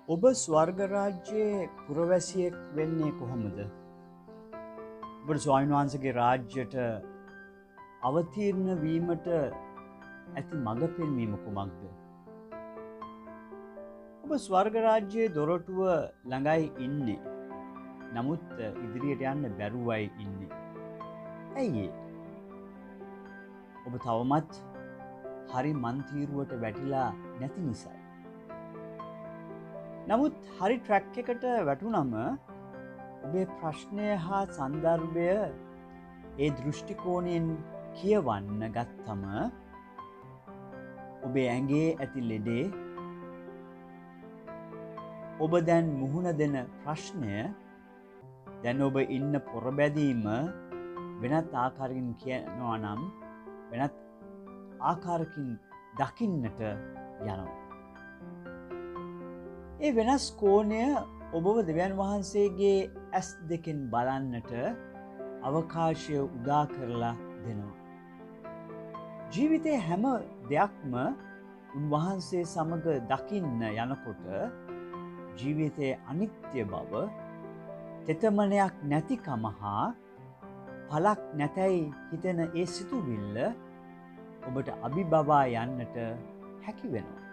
ඔබ ස්වර්ග රාජ්‍යයේ පුරවැසියෙක් වෙන්නේ කොහොමද? ඔබට ස්වාමීන් වහන්සේගේ රාජ්‍යයට අවතීර්ණ වීමට ඇති මඟ පෙන්වීම කුමක්ද? ඔබ ස්වර්ග රාජ්‍යයේ දොරටුව ළඟයි ඉන්නේ. නමුත් ඉදිරියට යන්න බැරුවයි ඉන්නේ. ඇයි ඒ? ඔබ තවමත් හරි මන්තිරුවට වැටිලා නැති නිසායි. නමුත් හරි ට්‍රැක් එකට වැටුනම ඔබේ ප්‍රශ්නය හා සන්දර්භය ඒ දෘෂ්ටි කෝණයෙන් කියවන්න ගත්තම ඔබේ ඇඟේ ඇති ලෙඩේ ඔබ දැන් මුහුණ දෙන ප්‍රශ්නය දැන් ඔබ ඉන්න පොරබැදීම වෙනත් ආකාරකින් කියනවා නම් වෙනත් ආකාරකින් දකින්නට යනවා. ඒ වෙනස් කෝණය ඔබව දෙවියන් වහන්සේගේ ඇස් දෙකෙන් බලන්නට අවකාශය උදා කරලා දෙනවා. ජීවිතයේ හැම දෙයක්ම උන්වහන්සේ සමග දකින්න යනකොට ජීවිතයේ අනිත්‍ය බව, තෙතමනයක් නැතිකම හා පලක් නැතැයි හිතෙන ඒ සිතුවිල්ල ඔබට අභිබවා යන්නට හැකි වෙනවා.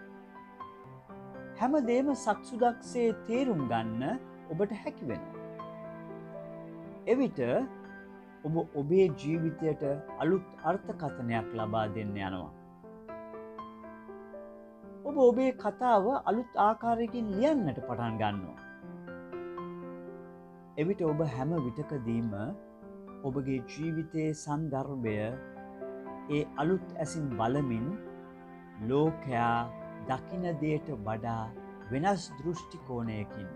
හැමදේම සක්සුදක්සේ තේරුම් ගන්න ඔබට හැකි වෙනවා. එවිට ඔබ ඔබේ ජීවිතයට අලුත් අර්ථකථනයක් ලබා දෙන්න යනවා. ඔබ ඔබේ කතාව අලුත් ආකාරයකින් ලියන්නට පටන් ගන්නවා. එවිට ඔබ හැම විටකදීම ඔබගේ ජීවිතයේ සන්දර්භය ඒ අලුත් ඇසින් බලමින් ලෝකයා දකින දෙයට වඩා වෙනස් දෘෂ්ටි කෝණයකින්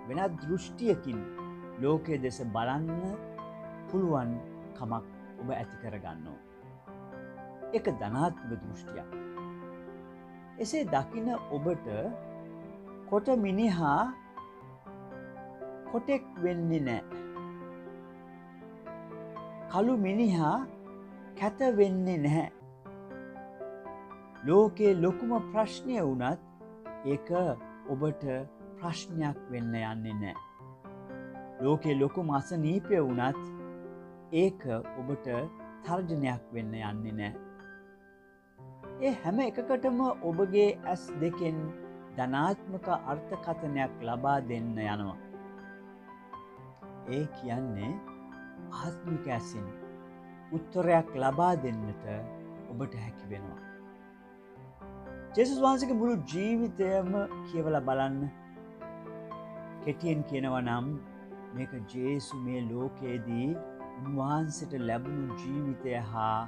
වෙනත් දෘෂ්ටියකින් ලෝකයේ දෙස බලන්න පුළුවන් කමක් ඔබ ඇති කරගන්නවා. ඒක ධනාත්මක දෘෂ්ටියක්. එසේ දකින ඔබට කොට මිනිහා කොටෙක් වෙන්නේ නැහැ. කළු මිනිහා කැත වෙන්නේ නැහැ. ලෝකේ ලොකුම ප්‍රශ්නය වුණත් ඒක ඔබට ප්‍රශ්නයක් වෙන්න යන්නේ නැහැ. ලෝකේ ලොකුම අසනීපය වුණත් ඒක ඔබට තර්ජනයක් වෙන්න යන්නේ නැහැ. ඒ හැම එකකටම ඔබගේ ඇස් දෙකෙන් ධනාත්මක අර්ථකථනයක් ලබා දෙන්න යනවා. ඒ කියන්නේ ආත්මික ඇසින් උත්තරයක් ලබා දෙන්නට ඔබට හැකි වෙනවා. ජේසුස් වහන්සේගේ මුළු ජීවිතයම කියවලා බලන්න. කෙටියෙන් කියනවා නම් මේක ජේසු මේ ලෝකයේදී උන්වහන්සේට ලැබුණු ජීවිතය හා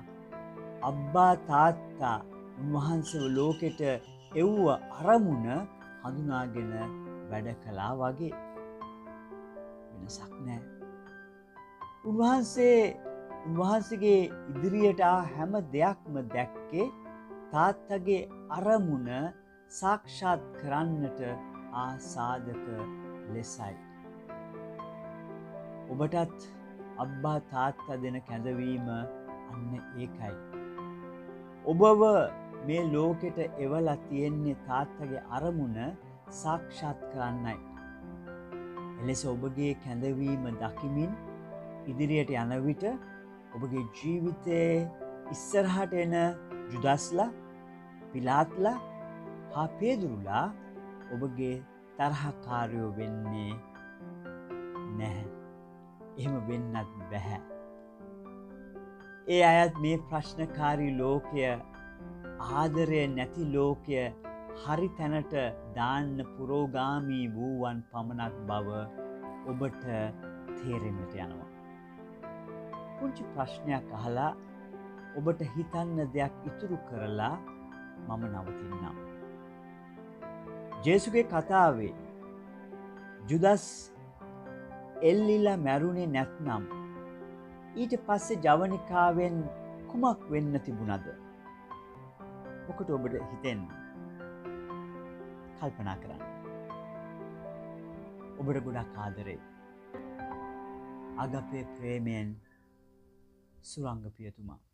අබ්බා තාත්තා උන්වහන්සේව ලෝකෙට එව්ව අරමුණ හඳුනාගෙන වැඩ කළා වගේ. වෙනසක් නැහැ. උන්වහන්සේගේ ඉදිරියට හැම දෙයක්ම දැක්කේ තාත්තගේ අරමුණ සාක්ෂාත් කරන්නට ආසාදක ලෙසයි. ඔබටත් අබ්බා තාත්තා දෙන කැඳවීම අන්න ඒකයි. ඔබව මේ ලෝකෙට එවලා තියෙන්නේ තාත්තගේ අරමුණ සාක්ෂාත් කරන්නයි. එලෙස ඔබගේ කැඳවීම දකිමින් ඉදිරියට යන විට ඔබගේ ජීවිතයේ ඉස්සරහට එන ජුදස්ලා, පිලාත්ලා හා පේදුරුලා ඔබගේ තරහකාරයෝ වෙන්නේ නැහැ. එහෙම වෙන්නත් බැහැ. ඒ අයත් මේ ප්‍රශ්නකාරී ලෝකය, ආදරය නැති ලෝකය හරි තැනට දාන්න පුරෝගාමී වූවන් පමණක් බව ඔබට තේරෙන්නට යනවා. පුංචි ප්‍රශ්නයක් අහලා ඔබට හිතන්න දෙයක් ඉතුරු කරලා මම නවතින්නම්. ජේසුගේ කතාවේ ජුදස් එල්ලිලා මැරුණේ නැත්නම් ඊට පස්සේ ජවනිකාවෙන් කුමක් වෙන්න තිබුණද? මොකට ඔබට හිතෙන්නේ? කල්පනා කරන්න. ඔබට ගොඩක් ආදරේ. අගපේ ප්‍රේමයෙන් සුරංග පියතුමා.